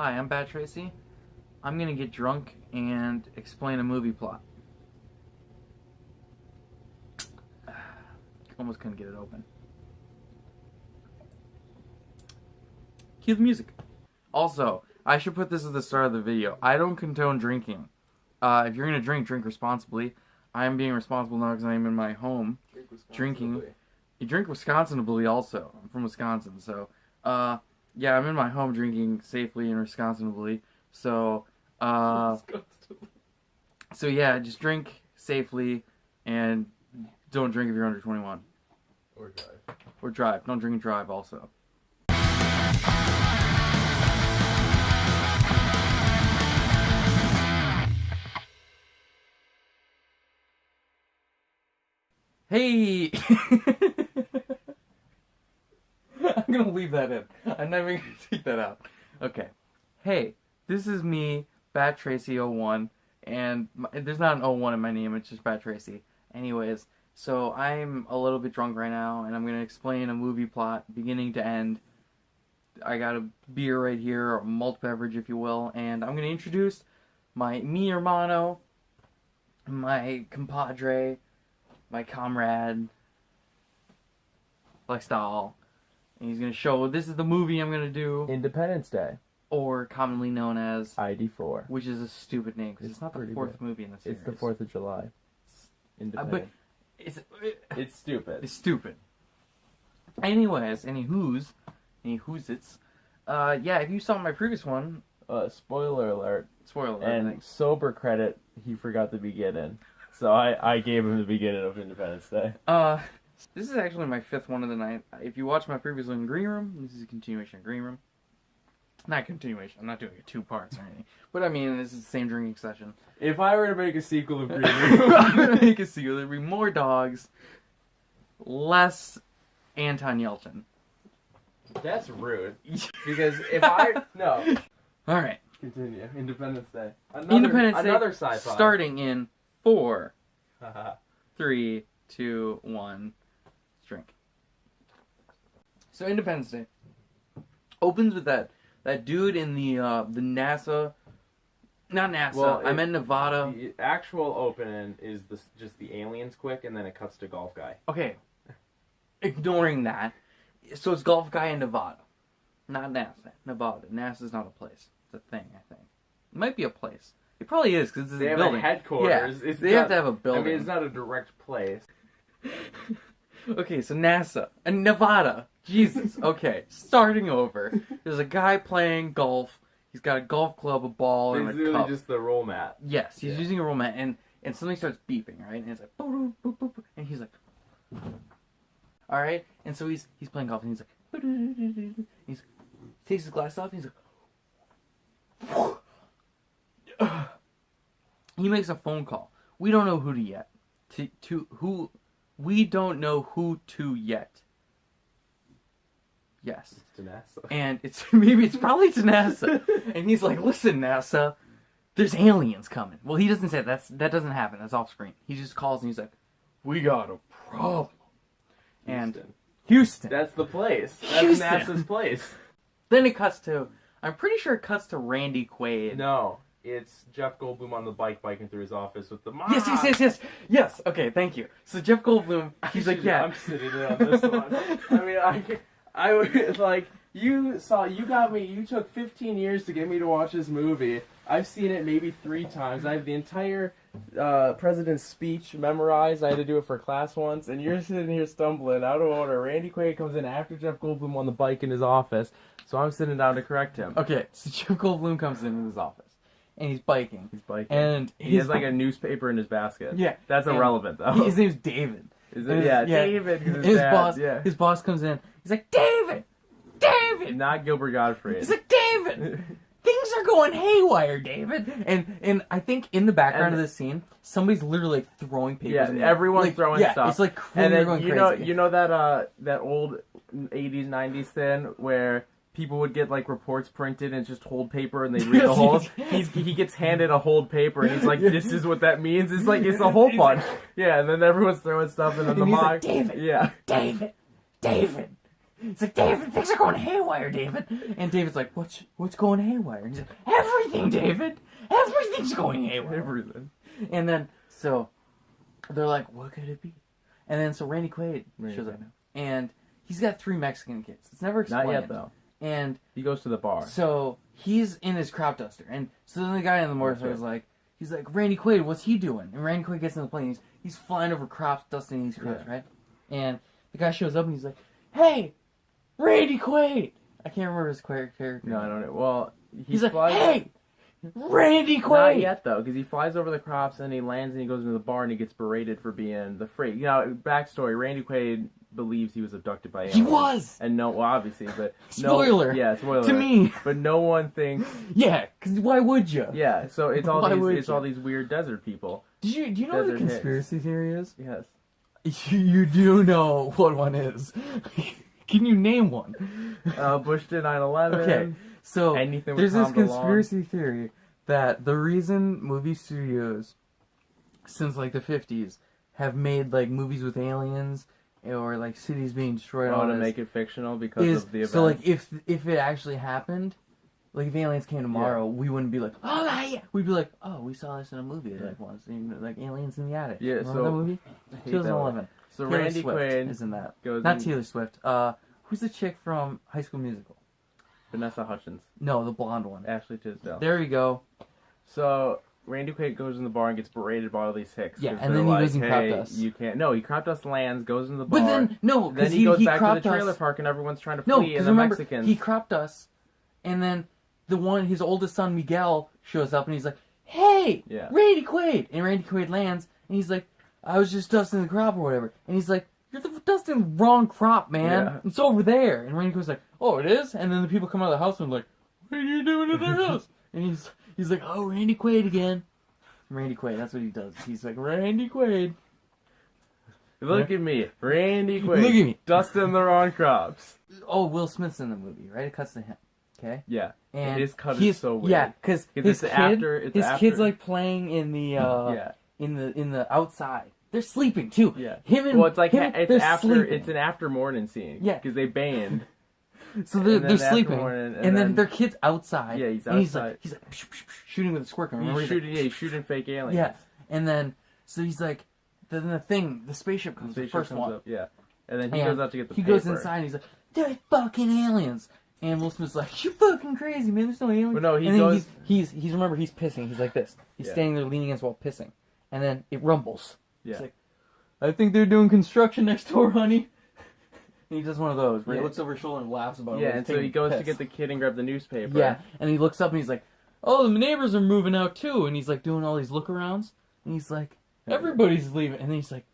Hi, I'm Bat Tracy. I'm gonna get drunk and explain a movie plot. Almost couldn't get it open. Cue the music. Also, I should put this at the start of the video. I don't condone drinking. If you're gonna drink, drink responsibly. I am being responsible now because I am in my home drinking. You drink Wisconsinably also. I'm from Wisconsin, so yeah, I'm in my home drinking safely and responsibly. So so yeah, just drink safely and don't drink if you're under 21. Or drive. Or drive. Don't drink and drive also. Hey! I'm gonna leave that in. I'm never gonna take that out. Okay. Hey, this is me, Bat Tracy 01, and there's not an 01 in my name, it's just Bat Tracy. Anyways, so I'm a little bit drunk right now, and I'm gonna explain a movie plot, beginning to end. I got a beer right here, or a malt beverage if you will, and I'm gonna introduce mi hermano, my compadre, my comrade, Lextal. And he's going to show, this is the movie I'm going to do. Independence Day. Or commonly known as ID4. Which is a stupid name, because it's not the fourth movie in the series. It's the 4th of July. Independence. But it's stupid. It's stupid. Anyways, any who's it's. Yeah, if you saw my previous one. Spoiler alert. Spoiler alert. And sober credit, he forgot the beginning. So I gave him the beginning of Independence Day. This is actually my 5th one of the night. If you watch my previous one in Green Room, this is a continuation of Green Room. Not continuation, I'm not doing it 2 parts or anything. But I mean, this is the same drinking session. If I were to make a sequel of Green Room... I'm going to make a sequel. There'd be more dogs, less Anton Yelchin. That's rude. Because if I... No. Alright. Continue. Independence Day. Independence Day, sci-fi. starting in 4, 3, 2, 1... drink. So Independence Day opens with that dude in the NASA, not NASA. Well, I meant Nevada. The actual opening is just the aliens quick, and then it cuts to golf guy. Okay, ignoring that, so it's golf guy in Nevada, not NASA. Nevada. NASA's not a place. It's a thing. I think it might be a place. It probably is because it's a building. They have a headquarters. Yeah, they have to have a building. I mean, it's not a direct place. Okay, so NASA and Nevada. Jesus. Okay, starting over. There's a guy playing golf. He's got a golf club, a ball, and a It's really cup. just the roll mat. Yes, he's using a roll mat, and something starts beeping, right? And it's like, boop, boop, boop, boop, and he's like, all right. And so he's playing golf, and he's like, he takes his glasses off, and he's like, he makes a phone call. We don't know who to yet. We don't know who to yet. Yes. It's to NASA. And it's probably to NASA. And he's like, listen, NASA, there's aliens coming. Well, he doesn't say that doesn't happen. That's off screen. He just calls and he's like, we got a problem. And Houston. That's the place. That's Houston. NASA's place. Then it cuts to, I'm pretty sure it cuts to Randy Quaid. No. It's Jeff Goldblum on the bike biking through his office with the mom. Yes. Okay, thank you. So Jeff Goldblum, he's like, yeah. I'm sitting in on this one. I mean, I was like, you took 15 years to get me to watch this movie. I've seen it maybe 3 times. I have the entire president's speech memorized. I had to do it for class once, and you're sitting here stumbling out of order. Randy Quaid comes in after Jeff Goldblum on the bike in his office, so I'm sitting down to correct him. Okay, so Jeff Goldblum comes in his office. And he's biking. And he has like a newspaper in his basket. Yeah. That's irrelevant, though. His name's David. David. His boss comes in. He's like, David! Not Gilbert Gottfried. He's like, David! Things are going haywire, David! And I think in the background of this scene, somebody's literally like throwing papers. Yeah, everyone's throwing stuff. It's like and then going crazy. You know that old 80s, 90s thing where people would get like reports printed and just hold paper and they read the holes. He gets handed a hold paper and he's like, "This is what that means." It's like it's a hole punch. Yeah, and then everyone's throwing stuff and then the mock. Like, David, yeah, David, He's like, David, things are going haywire, David. And David's like, what's going haywire? And he's like, everything, David. Everything's going haywire. Everything. And then, so, they're like, what could it be? And then, so Randy Quaid shows up. And he's got 3 Mexican kids. It's never explained. Not yet, though. And he goes to the bar. So, he's in his crop duster. And so then the guy in the motorcycle is like, he's like, Randy Quaid, what's he doing? And Randy Quaid gets in the plane. He's flying over crops, dusting these crops, right? And the guy shows up and he's like, hey, Randy Quaid! I can't remember his character. No, I don't know. Well, he's like, hey, Randy Quaid! Not yet, though, because he flies over the crops and he lands and he goes into the bar and he gets berated for being the freak. You know, backstory, Randy Quaid believes he was abducted by aliens. He was! And no, well, obviously, but Spoiler! Yeah, spoiler. To me! But no one thinks... Yeah, because why would you? Yeah, so it's all these weird desert people. Do you know what a conspiracy theory is? Yes. You do know what one is. Can you name one? Bush did 9/11. Okay, so anything there's this conspiracy theory that the reason movie studios, since like the 50s, have made like movies with aliens or like cities being destroyed, to make it fictional because of the event. So like if it actually happened, like if aliens came tomorrow, we wouldn't be like, oh yeah, we'd be like, oh, we saw this in a movie like once, like Aliens in the Attic. Yeah, remember that movie? 2011. So Taylor Randy Swift Quaid is in that. Goes Not Taylor Swift. Who's the chick from High School Musical? Vanessa Hudgens. No, the blonde one. Ashley Tisdale. There you go. So Randy Quaid goes in the bar and gets berated by all these hicks. Yeah, and then he goes and crop dust. You can't. No, he crop dust lands, goes in the bar. But then then he goes back to the trailer park and everyone's trying to flee. And the Mexicans. He crop dusts, and then his oldest son Miguel shows up and he's like, "Hey, Randy Quaid!" And Randy Quaid lands and he's like, "I was just dusting the crop or whatever," and he's like, "You're dusting the wrong crop, man. Yeah. It's over there." And Randy Quaid's like, "Oh, it is?" And then the people come out of the house and like, "What are you doing in their house?" And he's like, "Oh, Randy Quaid again." Randy Quaid, that's what he does. He's like, "Randy Quaid. Look at me, Randy Quaid. Look at me, dusting the wrong crops." Oh, Will Smith's in the movie, right? It cuts to him. Okay. Yeah. And his cut is so weird. Yeah, because his kid's like playing in the in the outside. They're sleeping too. Yeah. It's an after morning scene. Yeah. Because they banned. So they're sleeping, and then their kid's outside. Yeah, he's outside. And he's like shooting with a squirt gun. He's shooting fake aliens. Yeah, and then so he's like, the spaceship comes. The first one. Up, yeah, and then he goes out to get the. He goes inside. and He's like, "They're fucking aliens." And Will Smith's like, "You're fucking crazy, man. There's no aliens." But no, he's remember he's pissing. He's like this. He's standing there leaning against the wall pissing, and then it rumbles. Yeah. He's like, "I think they're doing construction next door, honey." And he does one of those where he looks over his shoulder and laughs about it. Yeah, and so he goes to get the kid and grab the newspaper. Yeah, and he looks up and he's like, "Oh, the neighbors are moving out too." And he's like doing all these look-arounds. And he's like, "Everybody's leaving." And then he's like,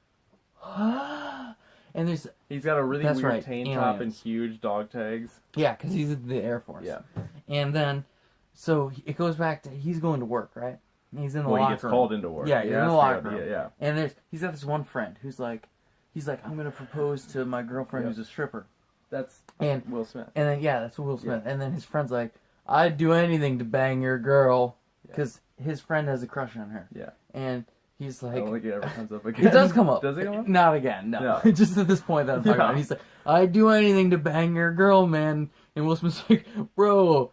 "Ah." And he's got a really weird tank top and huge dog tags. Yeah, because he's in the Air Force. Yeah. And then, so it goes back to, he's going to work, right? And he's in the locker room. He gets called into work. Yeah, he's in the locker room. Yeah. And he's got this one friend who's like, "I'm going to propose to my girlfriend who's a stripper." That's Will Smith. And then, that's Will Smith. Yeah. And then his friend's like, "I'd do anything to bang your girl." Because his friend has a crush on her. Yeah. And he's like... I don't think it ever comes up again. It does come up. Does it come up? Not again, no. Just at this point that I'm talking about. He's like, "I'd do anything to bang your girl, man." And Will Smith's like, "Bro,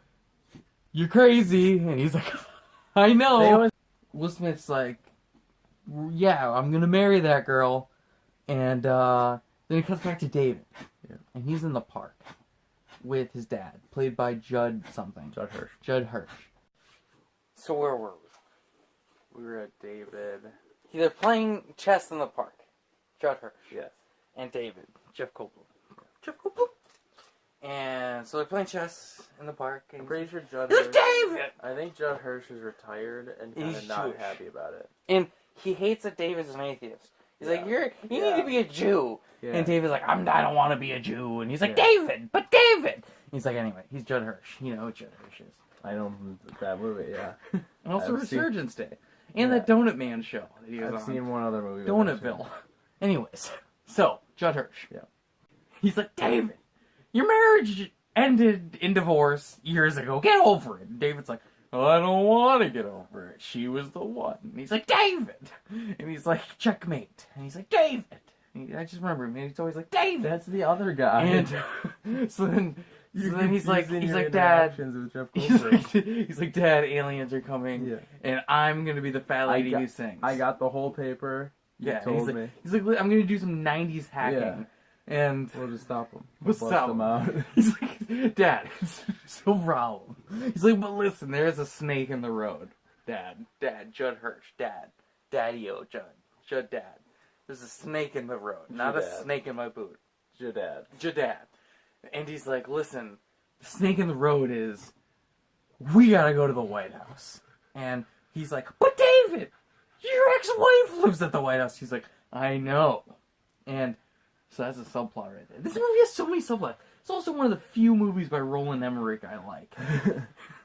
you're crazy." And he's like, "I know." Will Smith's like, "Yeah, I'm going to marry that girl." And then it cuts back to David. Yeah. And he's in the park with his dad, played by Judd something. Judd Hirsch. So where were we? We were at David. They're playing chess in the park. Judd Hirsch. Yes. And David. Jeff Goldblum. Jeff Goldblum. And so they're playing chess in the park. And I'm pretty sure Judd Hirsch. Hirsch... David! I think Judd Hirsch is retired and kind of not happy about it. And he hates that David's an atheist. He's like, you need to be a Jew. Yeah. And David's like, I don't want to be a Jew. And he's like, David! And he's like, anyway, he's Judd Hirsch. You know what Judd Hirsch is. I know that movie, yeah. And also Resurgence Day. And that Donut Man show that he was on. I've seen one other movie. Donutville. Anyways, so, Judd Hirsch. Yeah. He's like, David, your marriage ended in divorce years ago. Get over it. And David's like, I don't want to get over it. She was the one. And he's like, David! And he's like, checkmate. And he's like, David! I just remember him, and he's always like, David! That's the other guy. And so then he's like, Dad, With Jeff Goldblum. he's like, Dad, aliens are coming, Yeah. and I'm gonna be the fat lady who sings. I got the whole paper. Yeah, told me. He's like, I'm gonna do some 90s hacking. Yeah. And We'll just stop him. We'll bust stop him him. out. He's like, Dad, it's no problem. He's like, but listen, there's a snake in the road. Dad, Judd Hirsch, Daddy-o, Judd Dad. There's a snake in the road, not a snake in my boot. Judd. And he's like, listen, the snake in the road is, we gotta go to the White House. And he's like, but David, your ex-wife lives at the White House. He's like, I know. And so that's a subplot right there. This movie has so many subplots. It's also one of the few movies by Roland Emmerich I like.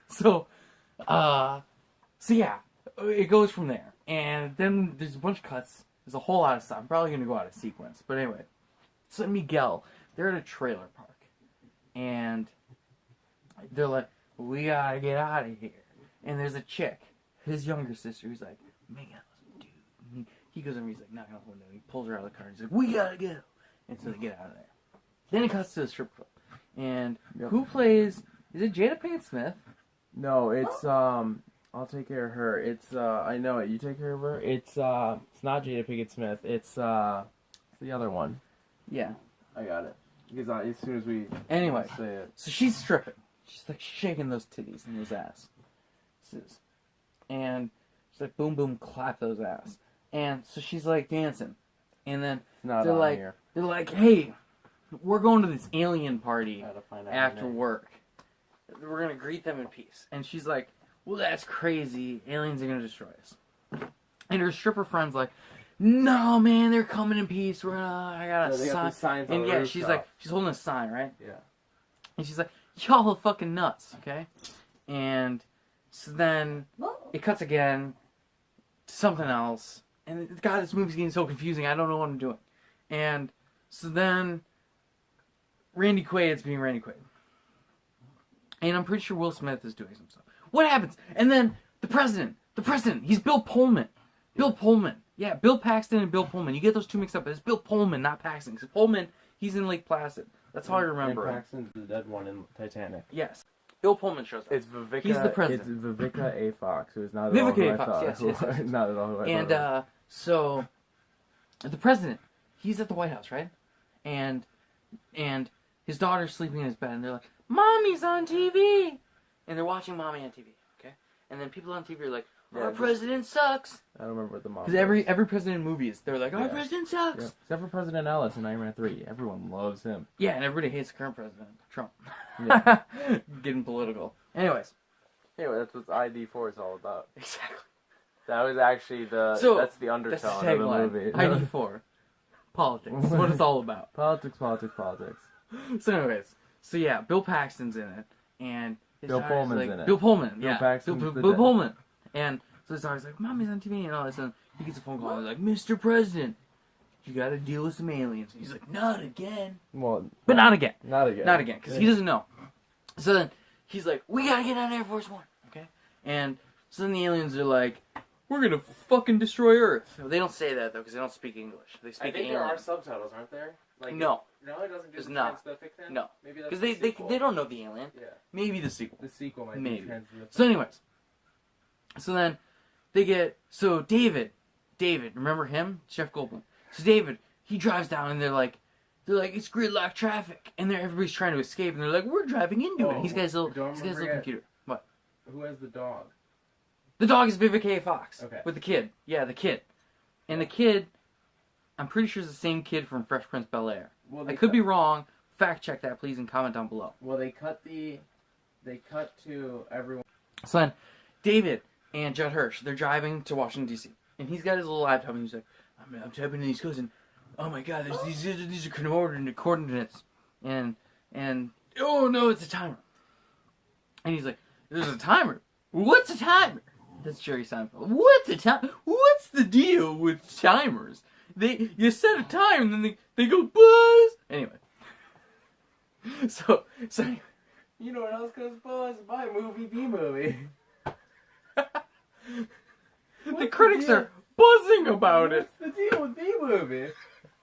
So yeah, it goes from there. And then there's a bunch of cuts. There's a whole lot of stuff. I'm probably going to go out of sequence. But anyway, so Miguel, they're at a trailer park. And they're like, we got to get out of here. And there's a chick, his younger sister, who's like, Miguel, dude. And he goes over and he's like, knocking on the window. He pulls her out of the car and he's like, we got to go. And so they get out of there. Then it cuts to the strip club. And who plays... Is it Jada Pinkett Smith? No, it's I'll take care of her. It's I know it. You take care of her. It's not Jada Pinkett Smith. It's the other one. Yeah. I got it. Because as soon as we Anyway, say it. so she's stripping. She's like shaking those titties and those ass. And she's like, boom, boom, clap those ass. And so she's like dancing. And then they're like, hey, we're going to this alien party after work. We're going to greet them in peace. And she's like, well, that's crazy. Aliens are going to destroy us. And her stripper friend's like, no, man, they're coming in peace. I got a sign. And yeah, she's like, she's holding a sign, right? Yeah. And she's like, y'all are fucking nuts, okay? And so then it cuts again to something else. And God, this movie's getting so confusing. I don't know what I'm doing. And so then Randy Quaid's being Randy Quaid. And I'm pretty sure Will Smith is doing some stuff. What happens? And then the president, he's Bill Pullman. Bill Pullman. Yeah, Bill Paxton and Bill Pullman. You get those two mixed up. It's Bill Pullman, not Paxton. Because Pullman, he's in Lake Placid. That's how I remember him. Paxton's the dead one in Titanic. Yes. Bill Pullman shows up. It's Vivica. He's the president. It's Vivica A. Fox, who is not at Vivica all who A. I Fox, thought. yes. Not at all who I thought. And so the president, he's at the White House, right? And his daughter's sleeping in his bed, and they're like, Mommy's on TV! And they're watching Mommy on TV, okay? And then people on TV are like, our president sucks! I don't remember what the mom Because every president in movies, they're like, our president sucks! Yeah. Except for President Ellis in Iron Man 3. Everyone loves him. Yeah, and everybody hates the current president, Trump. Yeah. Getting political. Anyways. Anyway, that's what ID4 is all about. Exactly. That was actually that's the undertone of the movie. ID4. Politics. That's what it's all about. Politics. So anyways, so yeah, Bill Paxton's in it, and his Bill Pullman's like, in it. Bill Pullman, yeah. Bill Pullman. And so his daughter's like, Mommy's on TV and all this, and he gets a phone call, and he's like, Mr. President, you gotta deal with some aliens. And he's like, not again. Well, but not again. Not again. Not again, because he doesn't know. So then, he's like, we gotta get on Air Force One, okay? And so then the aliens are like, we're gonna fucking destroy Earth. They don't say that, though, because they don't speak English. They speak alien. There are subtitles, aren't there? Like, no. No, it doesn't do There's the not. Transpacific then? No. Maybe that's because they don't know the alien. Yeah. Maybe the sequel. The sequel might Maybe. be Transpacific. So anyways. So then, they get... So David, remember him? Jeff Goldblum. So David, he drives down and they're like, it's gridlock traffic. And everybody's trying to escape and they're like, we're driving into it. He's got his little computer. What? Who has the dog? The dog is Vivica A. Fox. Okay. With the kid. Yeah, the kid. And the kid, I'm pretty sure is the same kid from Fresh Prince Bel-Air. Well, I could be wrong. Fact check that, please, and comment down below. Well, they cut to everyone. So then, David and Judd Hirsch, they're driving to Washington, D.C. And he's got his little laptop, and he's like, I'm typing in these codes, and oh my god, these are coordinates. And, oh no, it's a timer. And he's like, there's a timer? What's a timer? That's Jerry Seinfeld. What's a time? What's the deal with timers? You set a time, and then they go buzz. Anyway. So you know what else goes buzz? My movie, B-movie. The critics are buzzing about it. What's the deal with B-movie?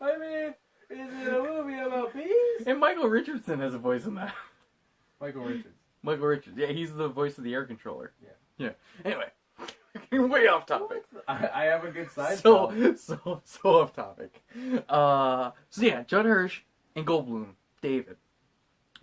I mean, is it a movie about peace? And Michael Richardson has a voice in that. Michael Richards. Michael Richards. Yeah, he's the voice of the air controller. Yeah. Anyway, way off topic. I have a good side. So off topic. So yeah, Judd Hirsch and Goldblum, David,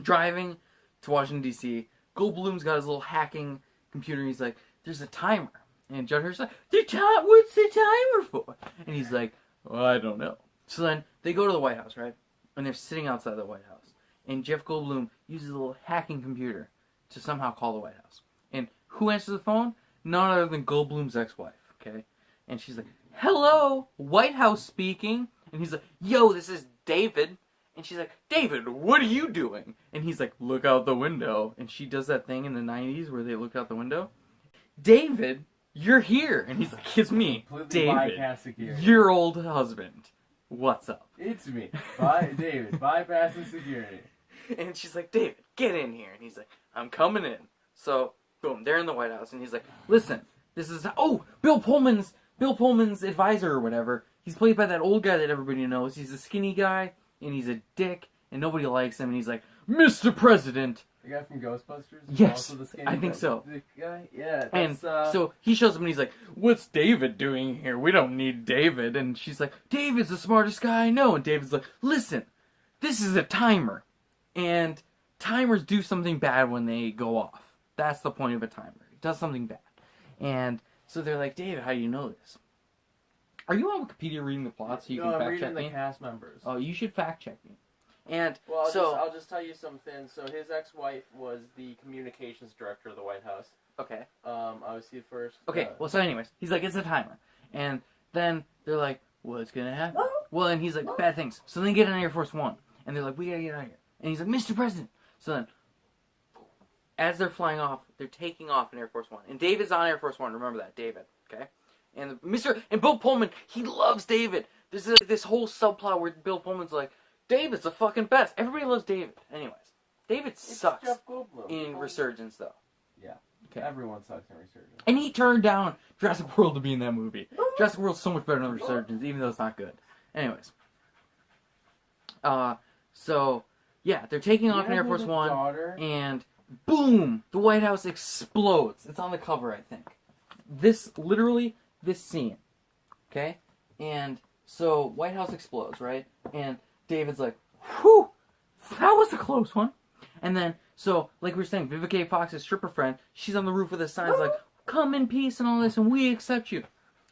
driving to Washington D.C. Goldblum's got his little hacking computer. And he's like, "There's a timer," and Judd Hirsch's like, "What's the timer for?" And he's like, "Well, I don't know." So then they go to the White House, right? And they're sitting outside the White House, and Jeff Goldblum uses a little hacking computer to somehow call the White House. And who answers the phone? None other than Goldblum's ex-wife, okay? And she's like, "Hello, White House speaking." And he's like, "Yo, this is David." And she's like, "David, what are you doing?" And he's like, "Look out the window." And she does that thing in the 90s where they look out the window. "David, you're here." And he's like, "It's me, David, your old husband. What's up?" "It's me, David, bypassing security." And she's like, "David, get in here." And he's like, "I'm coming in." So, boom, they're in the White House, and he's like, "Listen, this is Bill Pullman's advisor or whatever. He's played by that old guy that everybody knows. He's a skinny guy, and he's a dick, and nobody likes him. And he's like, Mr. President." The guy from Ghostbusters? Yes, also the skinny I think so. The guy? Yeah, that's, And so he shows up and he's like, "What's David doing here? We don't need David." And she's like, "David's the smartest guy I know." And David's like, "Listen, this is a timer. And timers do something bad when they go off. That's the point of a timer. It does something bad." And so they're like, "David, how do you know this?" Are you on Wikipedia reading the plot so you can fact check me? No, I'm reading the cast members. Oh, you should fact check me. And well, so I'll just tell you something. So his ex-wife was the communications director of the White House. Okay. Obviously first. Okay. Well, so anyways, he's like, "It's a timer," and then they're like, "What's gonna happen?" Well, and he's like, "Bad things." So they get on Air Force One, and they're like, "We gotta get out of here." And he's like, "Mr. President." So then, as they're flying off, they're taking off in Air Force One, and David's on Air Force One. Remember that, David. Okay. And Bill Pullman, he loves David. There's this whole subplot where Bill Pullman's like, "David's the fucking best." Everybody loves David. Anyways, David sucks in Resurgence, though. Yeah. Okay. Everyone sucks in Resurgence. And he turned down Jurassic World to be in that movie. Jurassic World's so much better than Resurgence, even though it's not good. Anyways. So, yeah, they're taking off in Air Force One, and boom! The White House explodes. It's on the cover, I think. This scene. Okay? And so, White House explodes, right? And David's like, "Whew! That was a close one." And then, so, like we were saying, Vivica A. Fox's stripper friend, she's on the roof with a sign like, "Come in peace" and all this, and we accept you.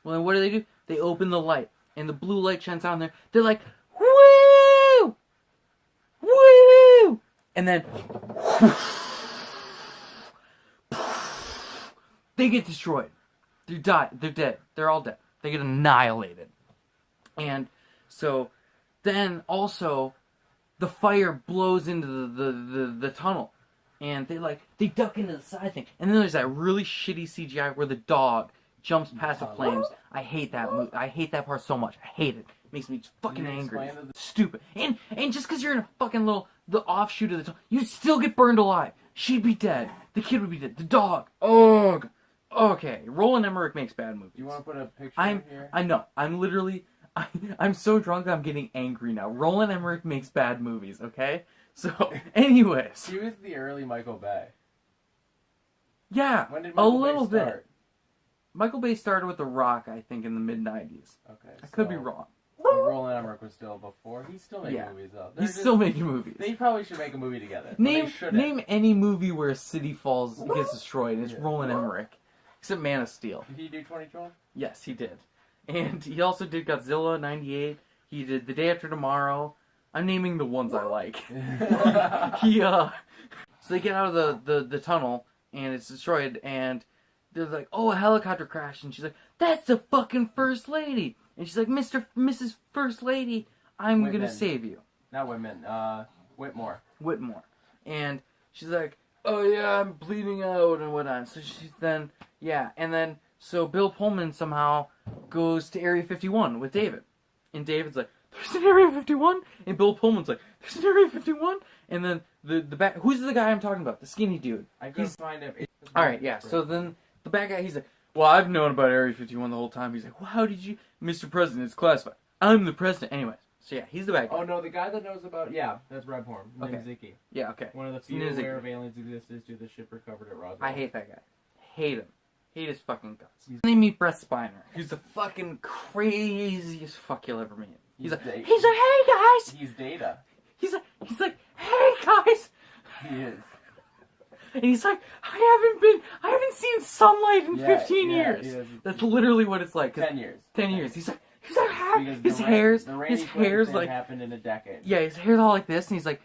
Well, then what do? They open the light, and the blue light shines on there. They're like, "Woo! Woo!" And then, they get destroyed. They die. They're dead. They're all dead. They get annihilated. And so, then also, the fire blows into the tunnel. And they duck into the side thing. And then there's that really shitty CGI where the dog jumps past the flames. I hate that movie. I hate that part so much. I hate it. It makes me fucking angry. Stupid. And just because you're in a fucking the offshoot of the tunnel, you'd still get burned alive. She'd be dead. The kid would be dead. The dog. Ugh. Okay. Roland Emmerich makes bad movies. You want to put a picture in here? I know. I'm so drunk that I'm getting angry now. Roland Emmerich makes bad movies, okay? So, anyways. He was the early Michael Bay. Yeah, when did Michael Bay start? Bit. Michael Bay started with The Rock, I think, in the mid-90s. Okay. I could be wrong. Roland Emmerich was still before. He's still making movies, though. He's still making movies. They probably should make a movie together. Name any movie where a city gets destroyed. It's Roland Emmerich. Except Man of Steel. Did he do 2012? Yes, he did. And he also did Godzilla 98. He did The Day After Tomorrow. I'm naming the ones I like. So they get out of the tunnel, and it's destroyed, and they're like, "Oh, a helicopter crashed." And she's like, "That's the fucking First Lady." And she's like, Mrs. First Lady, I'm going to save you. Not Whitman. Whitmore. And she's like, "Oh, yeah, I'm bleeding out," and whatnot. So she's then, and then, so Bill Pullman somehow goes to Area 51 with David. And David's like, "There's an Area 51?" And Bill Pullman's like, "There's an Area 51?" And then the back, who's the guy I'm talking about? The skinny dude. I couldn't find him. Alright, yeah, so then the bad guy, he's like, "Well, I've known about Area 51 the whole time." He's like, "Well, how did you..." "Mr. President, it's classified." "I'm the president." Anyways, So yeah, he's the bad guy. Oh no, the guy that knows about that's Red Horn. Okay. Nimziki. Yeah, okay. One of the few Nimziki. aware of aliens existed due to the ship recovered at Roswell. I hate that guy. Hate him. Hate his fucking guts. Then they meet Brett Spiner. He's the fucking craziest fuck you'll ever meet. He's like, hey guys. He's Data. He's like, hey guys. He is. And he's like, I haven't seen sunlight in 15 years. That's literally what it's like. 10 years. 10 years. He's like, his The hair's like happened in a decade. Yeah, his hair's all like this, and he's like,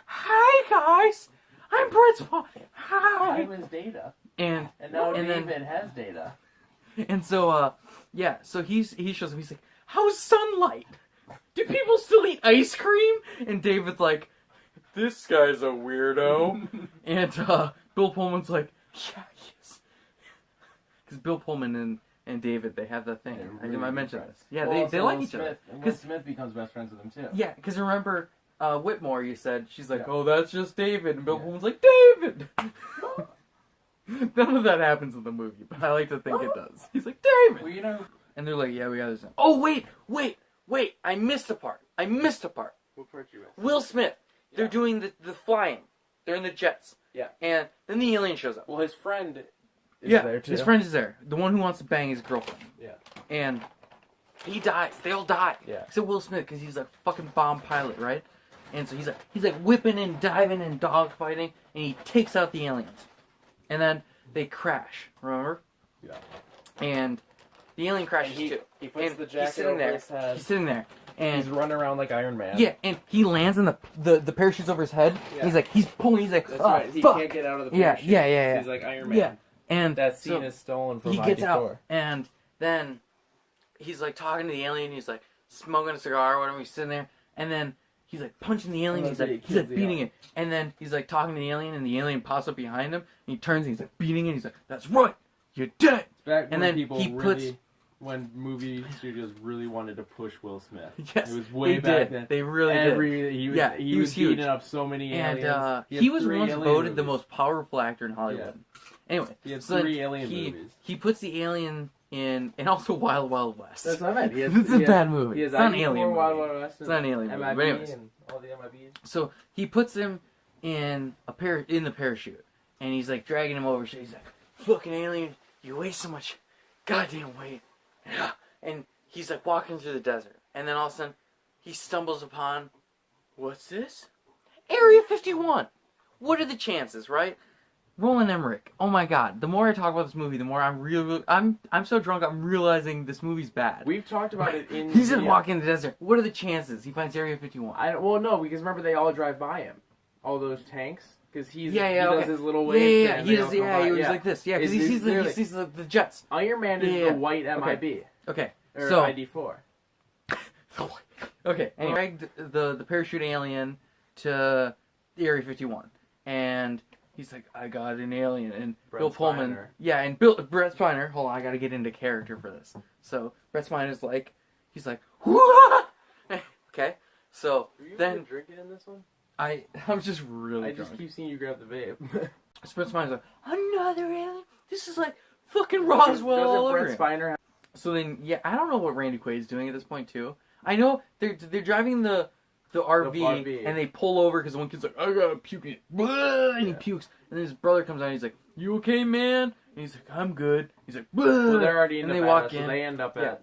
hi guys, I'm Brett Spiner. Hi. I was Data. And now and David then, has Data. And so so he shows him. He's like, how's sunlight? Do people still eat ice cream? And David's like, this guy's a weirdo. And Bill Pullman's like, yeah, he is. Because Bill Pullman and David, they have that thing. Really I mentioned this. Yeah, well, they like each other. Will Smith becomes best friends with him too. Yeah, because remember Whitmore, you said, she's like, oh, that's just David. And Bill Pullman's like, David! None of that happens in the movie, but I like to think it does. He's like, David! Well, you know... And they're like, yeah, we got this. Oh, wait, I missed a part. What part you missed? Will Smith. They're doing the flying. They're in the jets. Yeah. And then the alien shows up. Well, his friend is there too. His friend is there. The one who wants to bang his girlfriend. Yeah. And he dies. They all die. Yeah. Except Will Smith, because he's a fucking bomb pilot, right? And so he's like whipping and diving and dogfighting, and he takes out the aliens. And then they crash, remember? Yeah. And the alien crashes too. He puts and the jacket over his head. He's sitting there. And he's running around like Iron Man. Yeah, and he lands and the parachute's over his head. Yeah. And he's pulling, he's like, That's oh, right. He fuck. can't get out of the parachute. Yeah. He's like Iron Man. Yeah. And that scene so is stolen from he ID4. gets out, and then he's like talking to the alien, he's like smoking a cigar or whatever, he's sitting there, and then he's like punching the alien, he's like beating it, and then he's like talking to the alien, and the alien pops up behind him, and he turns and he's like beating it, and he's like, that's right, you're dead! Back and when then people he really, puts... when movie studios really wanted to push Will Smith. Yes, it was way back then. They really did. He was huge. beating up so many aliens. And he was once voted movies. the most powerful actor in Hollywood. Yeah. Anyway, he had so 3 alien movies. He puts the alien in, and also Wild Wild West. That's what I meant. It's a bad movie. It's not an alien movie. Wild Wild West. It's not an alien movie. MIB But anyways, and all the MIBs. So he puts him in the parachute, and he's like dragging him over. So he's like, "Fucking alien, you waste so much goddamn weight." And he's like walking through the desert, and then all of a sudden he stumbles upon, what's this? Area 51. What are the chances, right? Roland Emmerich. Oh my god. The more I talk about this movie, the more I'm so drunk I'm realizing this movie's bad. We've talked about it in He's just walking in the desert. What are the chances he finds Area 51? Well, no, because remember they all drive by him. All those tanks. Because he does his little wave. Yeah, he was like this. Yeah, because he sees the jets. Iron Man is the white MIB. Okay. Or so, ID4. Okay, and he dragged the parachute alien to Area 51, and he's like, I got an alien, and Bill Pullman, and Brett Spiner, hold on, I gotta get into character for this. So, Brett Spiner's like, he's like, whoa! Okay, so, Were you then... drinking in this one? I'm just really drunk. I just keep seeing you grab the vape. Brett Spiner's like, another alien? This is like fucking Roswell all over Brett Spiner So then, I don't know what Randy Quaid is doing at this point, too. I know they're driving the RV, and they pull over because one kid's like, I gotta puke it. And he pukes. And then his brother comes out and he's like, you okay, man? And he's like, I'm good. He's like, well, they're already in and the they walk in. So they end up at...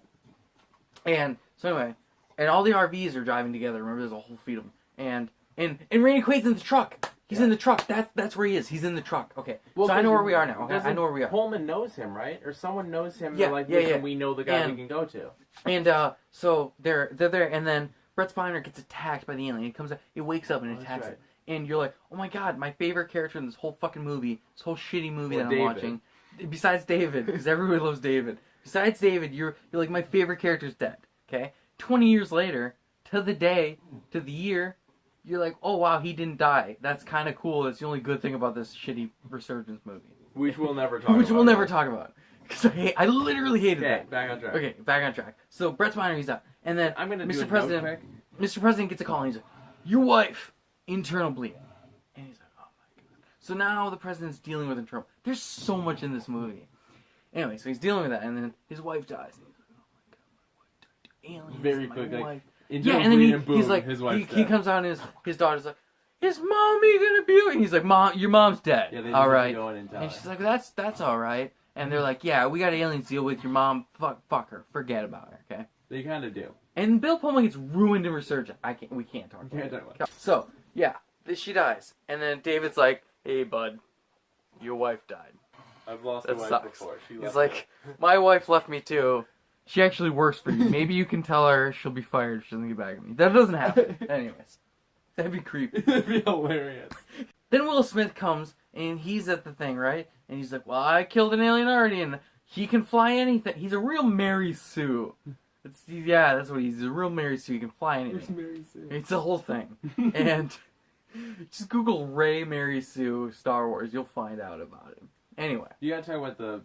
And so anyway, and all the RVs are driving together. Remember, there's a whole fleet of them. And Randy Quaid's in the truck. He's in the truck. That's where he is. He's in the truck. Okay. Well, so I know where we are now. Okay? I know where we are. Pullman knows him, right? Or someone knows him. Yeah, listen, we know the guy we can go to. And so they're there, and then Brett Spiner gets attacked by the alien. He comes out, he wakes up and attacks it. And you're like, oh my god, my favorite character in this whole fucking movie, this whole shitty movie that I'm watching, besides David, because everybody loves David. Besides David, you're like, my favorite character's dead. Okay. 20 years later, to the year. You're like, oh wow, he didn't die. That's kind of cool. That's the only good thing about this shitty Resurgence movie. Which we'll never talk about. Which we'll never talk about. Because I literally hated that. Okay, back on track. Okay, back on track. So Brett Spiner, he's out. And then Mr. President gets a call and he's like, your wife, internal bleeding. And he's like, oh my god. So now the president's dealing with internal. There's so much in this movie. Anyway, so he's dealing with that, and then his wife dies. And he's like, oh my god, my wife died to aliens. Very my quick, wife. into yeah, a and then breed and boom, he's like, his wife's he dead. comes out and his daughter's like, is mommy gonna be? And he's like, Mom, your mom's dead. Yeah, they all just right. go in and tell And her. she's like, that's all right. And they're like, yeah, we got aliens to deal with. Your mom, fuck her, forget about her, okay? They kind of do. And Bill Pullman gets ruined in Resurgent. We can't talk about it. So yeah, she dies, and then David's like, hey bud, your wife died. I've lost That a wife sucks. before. He's like, my wife left me too. She actually works for you. Maybe you can tell her she'll be fired if she doesn't get back at me. That doesn't happen. Anyways, that'd be creepy. That'd be hilarious. Then Will Smith comes, and he's at the thing, right? And he's like, well, I killed an alien already, and he can fly anything. He's a real Mary Sue. That's what he's a real Mary Sue. He can fly anything. Mary Sue? It's the whole thing. And just Google Ray Mary Sue Star Wars. You'll find out about it. Anyway. You gotta talk about the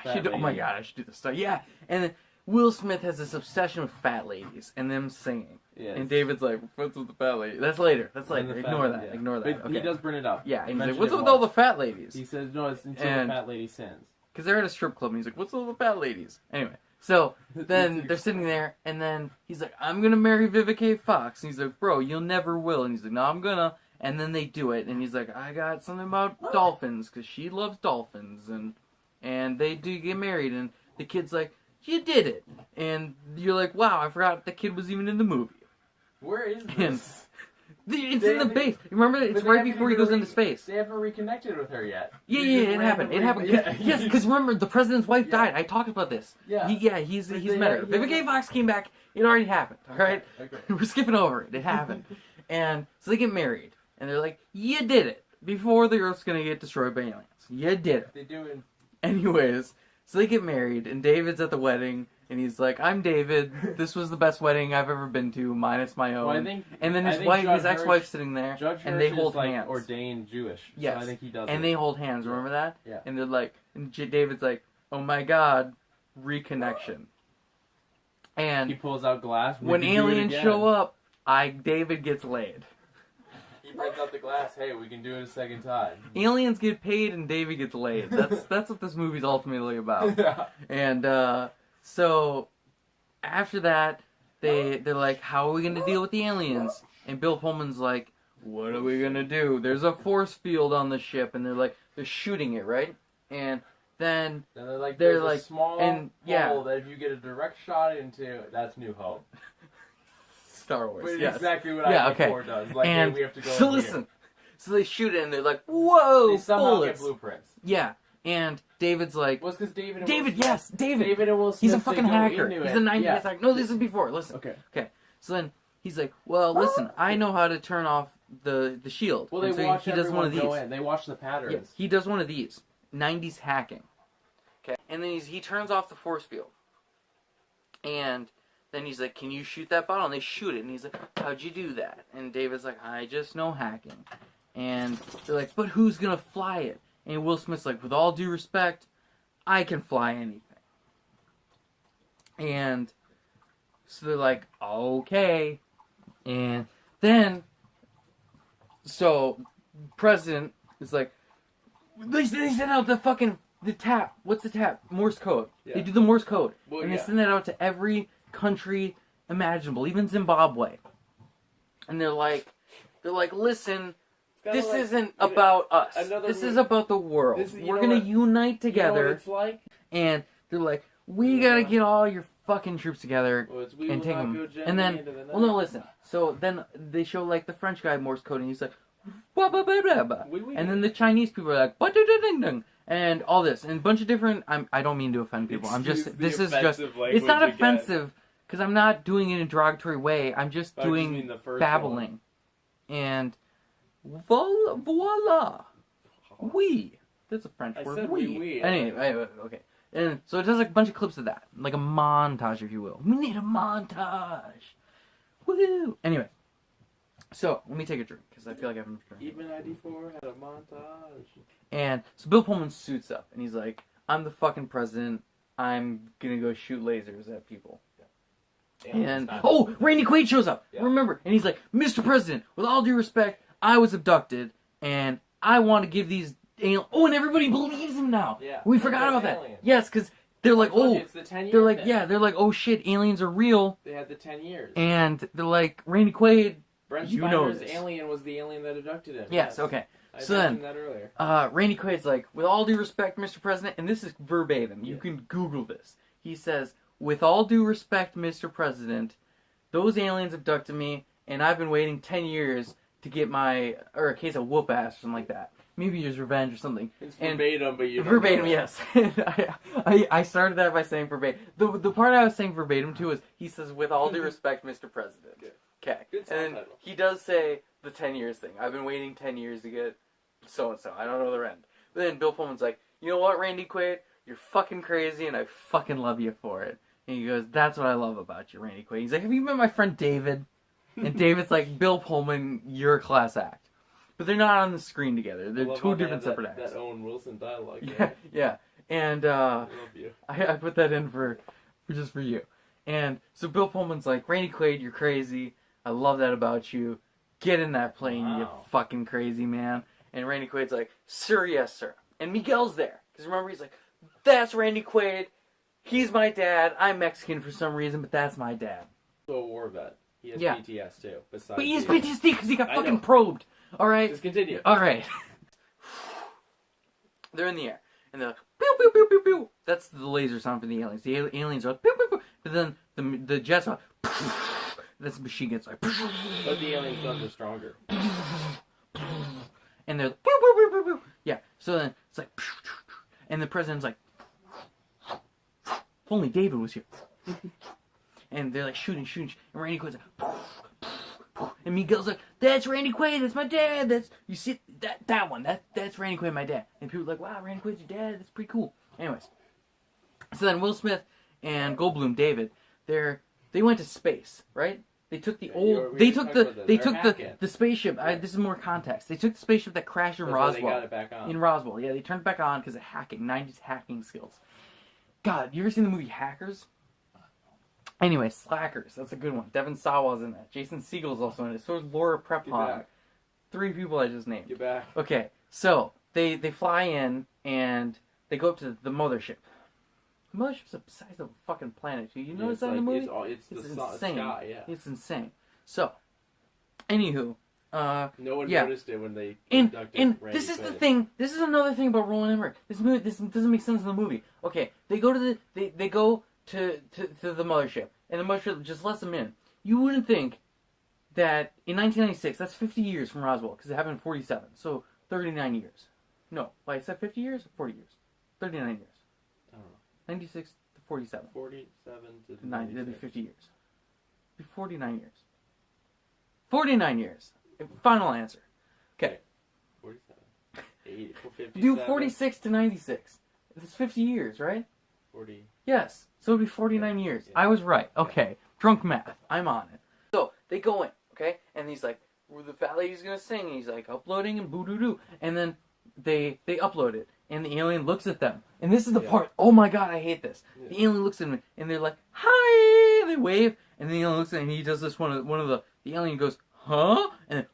Oh my god, I should do this stuff. Yeah. And then Will Smith has this obsession with fat ladies and them singing. Yes. And David's like, what's with the fat lady? That's later. Ignore that. Yeah. Ignore that. But Okay. he does bring it up. Yeah, and he's like, Mentioned what's it with all the once. fat ladies? He says, no, it's until And- the fat lady sins. Because they're at a strip club, and he's like, what's with all the fat ladies? Anyway, so then they're sitting there, and then he's like, I'm going to marry Vivica Fox. And he's like, bro, you'll never will. And he's like, no, I'm going to. And then they do it, and he's like, I got something about dolphins, because she loves dolphins. And they do get married, and the kid's like, you did it. And you're like, wow, I forgot the kid was even in the movie. Where is And this? it's in the base. Remember, it's But they right haven't before he even goes into space. They haven't reconnected with her yet. Yeah, You just it happened. It happened. Yeah. Yes, because remember, the president's wife Yeah. died. I talked about this. Yeah. He's But met her. they- Vivica Fox came back. It already happened. All right, Okay. we're skipping over it. It happened, and so they get married, and they're like, "You did it before the Earth's gonna get destroyed by aliens. You did it." They do it. Anyways, so they get married, and David's at the wedding, and he's like, "I'm David. This was the best wedding I've ever been to, minus my own." Well, I think, and then I his think wife, Judge his ex-wife's Hirsch- sitting there, Judge and they Hirsch hold is, like, hands. ordained Jewish. Yes. So I think he does. And they hold hands. Remember that? Yeah. And they're like, and David's like, "Oh my God, reconnection." And He pulls out glass. We when can do it aliens again. show up, David gets laid. He brings out the glass. Hey, we can do it a second time. Aliens get paid and David gets laid. That's what this movie's ultimately about. Yeah. And so after that, they're like, "How are we gonna deal with the aliens?" And Bill Pullman's like, "What are we gonna do? There's a force field on the ship," and they're shooting it, right? And then And they're like, They're there's like- a small and, yeah. hole that if you get a direct shot into, that's New Hope. Star Wars, But yes. exactly what Yeah, I okay. 4 does. Like, And hey, we have to go so in listen, here. so they shoot it and they're like, "Whoa, They somehow bullets!" get blueprints. Yeah, and David's like, Well, it's because David and "David, Will Smith, yes, David. David and Will Smith, He's a they fucking go hacker. into He's it. a 90s Yeah. hacker." No, this is before. Listen. Okay. So then he's like, "Well, listen, I know how to turn off the shield." Well, they And so watch he does one everyone of these. go in. They watch the Yeah, patterns. he does one of these. 90s hacking. Okay. And then he turns off the force field. And then he's like, "Can you shoot that bottle?" And they shoot it. And he's like, "How'd you do that?" And David's like, "I just know hacking." And they're like, "But who's going to fly it?" And Will Smith's like, "With all due respect, I can fly anything." And so they're like, "Okay." And then, so, President is like, they send out the tap. What's the tap? Morse code. Yeah. They do the Morse code. Well, and yeah. they send that out to every country imaginable, even Zimbabwe. And they're like, "Listen, Kinda this like, isn't you know, about us. another This is movie- about the world. This- you We're know going what- to unite You know what together." it's like? And they're like, "We Yeah. got to get all your fucking troops together." Well, it's, we And will take not 'em. go gently And then, into the well, no, night. listen. So then they show like the French guy Morse code, and he's like, "Blah, blah, blah, blah, blah." Oui, oui. And then the Chinese people are like, "Ba-da-da-ding-ding," and all this, and a bunch of different. I don't mean to offend people. I'm just. Excuse the This is just. offensive It's not language again. offensive because I'm not doing it in a derogatory way. I'm just I just doing mean the first babbling, and voila, oui. That's a French I word. said Oui. oui, oui. Anyway, okay. And so it does like a bunch of clips of that, like a montage, if you will. We need a montage. Woo! Anyway, so let me take a drink because I feel like I'm drinking. Even 94 had a montage. And so Bill Pullman suits up and he's like, "I'm the fucking president. I'm gonna go shoot lasers at people." And Randy Quaid shows up. Yeah. Remember, and he's like, "Mr. President, with all due respect, I was abducted, and I want to give these." And everybody believes him now. Yeah. We forgot They're about that. aliens. Yes, because they're like, oh, it's the 10-year they're like, thing. yeah, they're like, oh shit, aliens are real. They had the 10 years. And they're like, Randy Quaid, Brent you know Spiner's this. alien was the alien that abducted him. Yes, okay. I So then, mentioned that earlier. Randy Quaid's like, with all due respect, Mr. President, and this is verbatim, you Yeah. can Google this. He says, with all due respect, Mr. President, those aliens abducted me, and I've been waiting 10 years to get or a case of whoop ass or something like that. Maybe it's revenge or something. It's And verbatim, but you don't verbatim, know. yes. I started that by saying verbatim. The part I was saying verbatim to is, he says, with all due respect, Mr. President. Good. Okay. Good And then subtitle. he does say the 10 years thing. I've been waiting 10 years to get so-and-so. I don't know their end. But then Bill Pullman's like, you know what, Randy Quaid? You're fucking crazy, and I fucking love you for it. And he goes, that's what I love about you, Randy Quaid. He's like, have you met my friend David? And David's like, Bill Pullman, you're a class act. But they're not on the screen together. They're two different separate acts. That Owen Wilson dialogue. Yeah. And I love you. I put that in for just for you. And so Bill Pullman's like, Randy Quaid, you're crazy. I love that about you. Get in that plane, you Wow. fucking crazy man. And Randy Quaid's like, sir, yes, sir. And Miguel's there. Because remember, he's like, that's Randy Quaid. He's my dad. I'm Mexican for some reason, but that's my dad. So a war vet. He has Yeah. PTS too. Besides But he has the- PTSD because he got I fucking know. probed. All right? Just continue. All right. They're in the air. And they're like, pew, pew, pew, pew, pew. That's the laser sound for the aliens. The aliens are like, pew, pew, pew. But then the jets are like, that's the machine guns like, But the aliens' guns are stronger. and they're like, pew, pew, pew, pew, pew. Yeah. So then it's like, and the president's like, if only David was here. And they're like shooting, and Randy Quaid's like, and Miguel's like, that's Randy Quaid, that's my dad, that's, you see, that one, that's Randy Quaid, my dad. And people are like, wow, Randy Quaid's your dad, that's pretty cool. Anyways, so then Will Smith and Goldblum, David, they went to space, right? They took the old, they took the spaceship, this is more context, they took the spaceship that crashed in That's why Roswell. They got it back on. In Roswell, yeah, they turned it back on because of hacking, 90s hacking skills. God, you ever seen the movie Hackers? Anyway, Slackers, that's a good one. Devon Sawa's in that. Jason Segel's also in it. So is Laura Get Prepon. back. 3 people I just named. Get back. Okay, so they fly in and they go up to the mothership. The mothership's the size of a fucking planet. Do you notice that in the movie? It's the insane. sky, yeah. It's insane. So, anywho, No one yeah. noticed it when they and abducted Randy this is the Quaid. thing. This is another thing about Roland Emmerich. This doesn't make sense in the movie. Okay, they go to they go to the mothership, and the mothership just lets them in. You wouldn't think that in 1996, that's 50 years from Roswell, because it happened in 47, so 39 years. No, wait, is that 50 years or 40 years? 39 years. I don't know. 96 to 47. 47 to 90, that'd be 50 years. It'd be 49 years. 49 years. Final answer. Okay. 47. 80, 57. Do 46 to 96. It's 50 years, right? 40. Yes. So it'd be 49 years. Yeah. I was right. Okay. Drunk math. I'm on it. So they go in, okay? And he's like, well, the fat lady's gonna sing. And he's like, uploading and boo-doo-doo. And then they upload it. And the alien looks at them. And this is the part. Oh my god, I hate this. Yeah. The alien looks at them and they're like, hi! They wave. And the alien looks at him and he does this one of the alien goes, huh? And then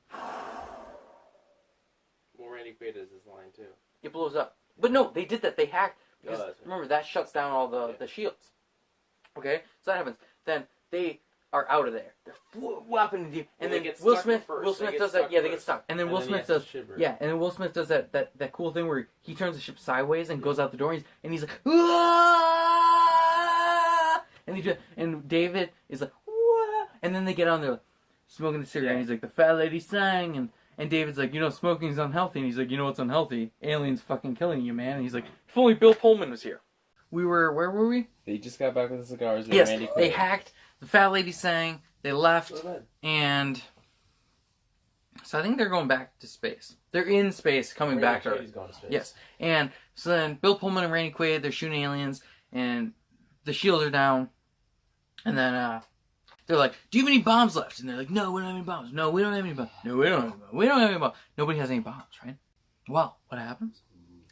Well, Randy Quaid is his line too. it blows up. But no, they did that. They hacked. Because, that's right. remember, that shuts down all the shields. Okay? So that happens. Then they are out of there. They're whopping deep. And Well, they then get Will stuck Smith first. Will They Smith get does that. stuck Yeah, they get first. stuck. And then And Will then he Smith has does to shiver. yeah, and then Will Smith does that cool thing where he turns the ship sideways and goes out the door and he's like, "Aah!" and David is like, "Wah!" And then they get on there smoking the cigarette and he's like, the fat lady sang and David's like, you know, smoking's unhealthy. And he's like, you know what's unhealthy? Aliens fucking killing you, man. And he's like, if only Bill Pullman was here. Where were we? They just got back with the cigars with Yes, Randy Quaid. they hacked. The fat lady sang. They left. Go ahead. And so I think they're going back to space. They're in space, coming back to Earth. Quaid's going to space. Yes. And so then Bill Pullman and Randy Quaid, they're shooting aliens, and the shields are down. And then they're like, do you have any bombs left? And they're like, no, we don't have any bombs. No, we don't have any bombs. No, we don't have any bombs. We don't have any bombs. Nobody has any bombs, right? Well, what happens?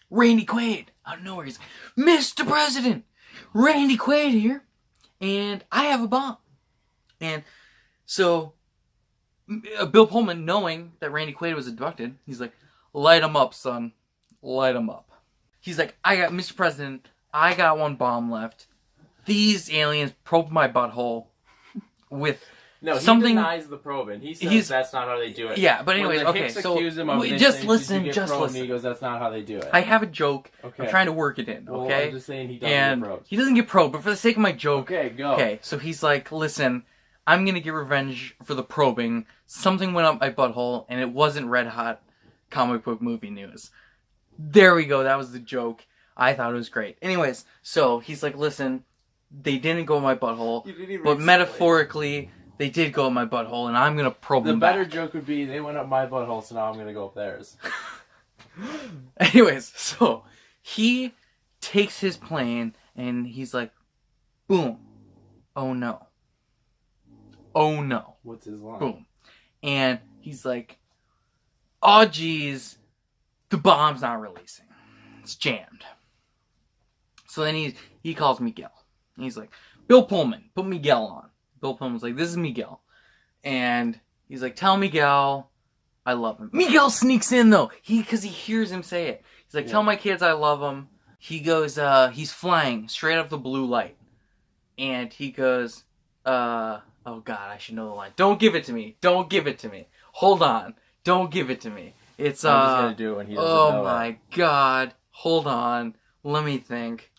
Randy Quaid, out of nowhere, he's like, Mr. President, Randy Quaid here, and I have a bomb. And so Bill Pullman, knowing that Randy Quaid was abducted, he's like, light him up, son. Light him up. He's like, Mr. President, I got one bomb left. These aliens probed my butthole with something. He denies the probing. He says that's not how they do it. Yeah, but anyways, when the okay, Hicks so accuse him of just listen, just probed, listen. He goes, that's not how they do it. I have a joke. Okay. I'm trying to work it in, okay? Well, I'm just saying he doesn't and get probed. he doesn't get probed, but for the sake of my joke... Okay, go. Okay, so he's like, listen, I'm gonna get revenge for the probing. Something went up my butthole, and it wasn't red hot comic book movie news. There we go, that was the joke. I thought it was great. Anyways, so he's like, listen, they didn't go in my butthole, but metaphorically, they did go in my butthole, and I'm gonna probe them back. The better joke would be, they went up my butthole, so now I'm gonna go up theirs. Anyways, so he takes his plane, and he's like, boom. Oh no. Oh no. What's his line? Boom. And he's like, oh geez, the bomb's not releasing. It's jammed. So then he calls Miguel. And he's like, Bill Pullman, put Miguel on. Bill Pullman's like, this is Miguel. And he's like, tell Miguel I love him. Miguel sneaks in though. Because he hears him say it. He's like, tell my kids I love them. He goes, he's flying straight up the blue light. And he goes, oh god, I should know the line. Don't give it to me. Don't give it to me. Hold on. Don't give it to me. It's, I'm just gonna do it when he doesn't know oh my god. Hold on. Let me think.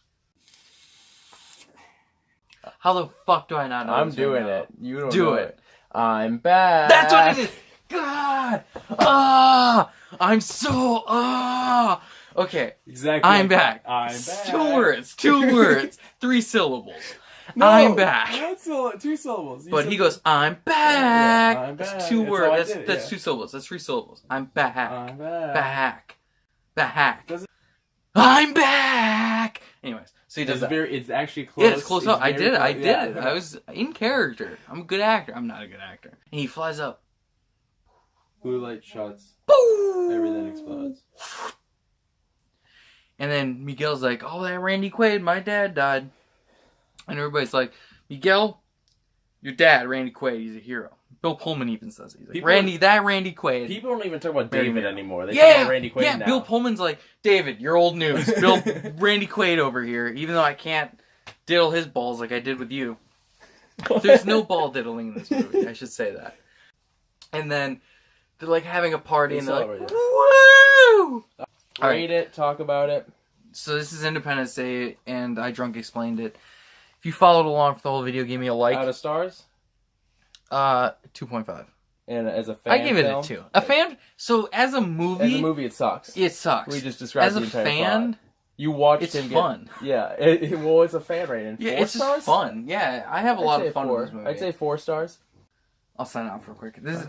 How the fuck do I not know? I'm doing it. You don't do know it. I'm back. That's what it is. God. Ah. I'm so. Ah. Okay. Exactly. I'm back. I'm back. 2 words. 2 words. 3 syllables. No, I'm back. That's 2 syllables. But he goes, I'm back. Yeah, I'm back. That's 2 That's words. how I That's, did it, that's yeah. 2 syllables. That's 3 syllables. I'm back. I'm back. Back. Back. Does it- I'm back. Anyways, so he does that. It's actually close. Yeah, it's close up. I did it. I close. did it. I was in character. I'm a good actor. I'm not a good actor. And he flies up. Blue light shuts. Boom! Everything explodes. And then Miguel's like, oh, that Randy Quaid, my dad died. And everybody's like, Miguel, your dad, Randy Quaid, he's a hero. Bill Pullman even says it. He's like, Randy Quaid. People don't even talk about David anymore. They yeah, talk about Randy Quaid now. Bill Pullman's like, David, you're old news. Randy Quaid over here, even though I can't diddle his balls like I did with you. There's no ball diddling in this movie, I should say that. And then they're like having a party and they're like, woo! Rate it, talk about it. So this is Independence Day, and I drunk explained it. If you followed along for the whole video, give me a like. Out of stars? 2.5. And as a fan I give it film? a 2. A fan. So as a movie, it sucks. It sucks. We just described as the a entire fan, plot. You watched it's him fun. Yeah, well, it's a fan rating. Yeah, 4 it's stars? just fun. Yeah, I have a lot of fun 4. with this movie. I'd say 4 stars. I'll sign off real quick. This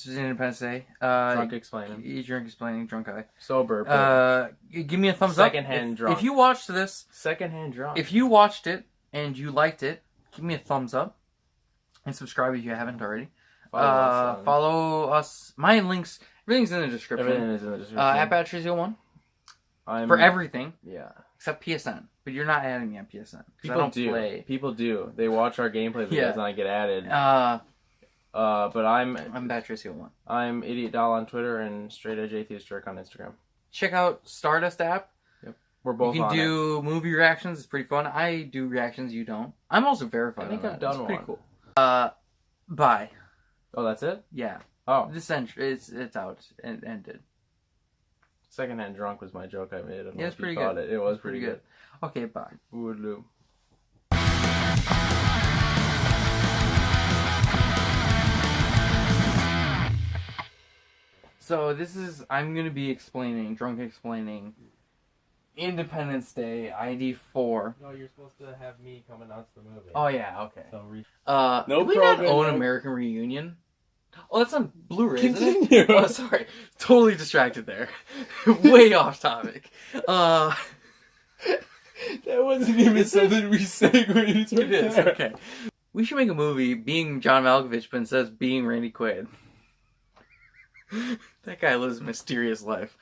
is Independence Day. Drunk explaining. Drunk explaining. Drunk guy. Sober. Give me a thumbs up. Secondhand drunk. If you watched this, Secondhand drunk. if you watched it and you liked it, give me a thumbs up and subscribe if you haven't already. Follow us. My links, everything's in the description. Everything is in the description. At Batteries01 for everything. Yeah. Except PSN. But you're not adding me on PSN. People do. People do. They watch our gameplay videos and I get added. But I'm Batteries01. I'm Idiot Doll on Twitter and Straight Edge Atheist Jerk on Instagram. Check out Stardust app. Yep. We're both You can on do movie reactions. It's pretty fun. I do reactions. You don't. I'm also verified. I think on I've that. done It's one. pretty cool. Bye. Oh, that's it? Yeah. Oh. It's out and ended. Secondhand drunk was my joke I made. I don't know Yeah, it's if you pretty caught good. It was pretty good. Okay, bye. Woodloo. So I'm going to be drunk explaining Independence Day ID 4. No, you're supposed to have me come announce the movie. Oh yeah, okay. So no do we not own American Reunion? Oh, that's on Blu-ray, isn't Continue. it? Oh, sorry. Totally distracted there. Way off topic. That wasn't even something we segued. It is, okay. We should make a movie being John Malkovich, but instead of being Randy Quaid. That guy lives a mysterious life.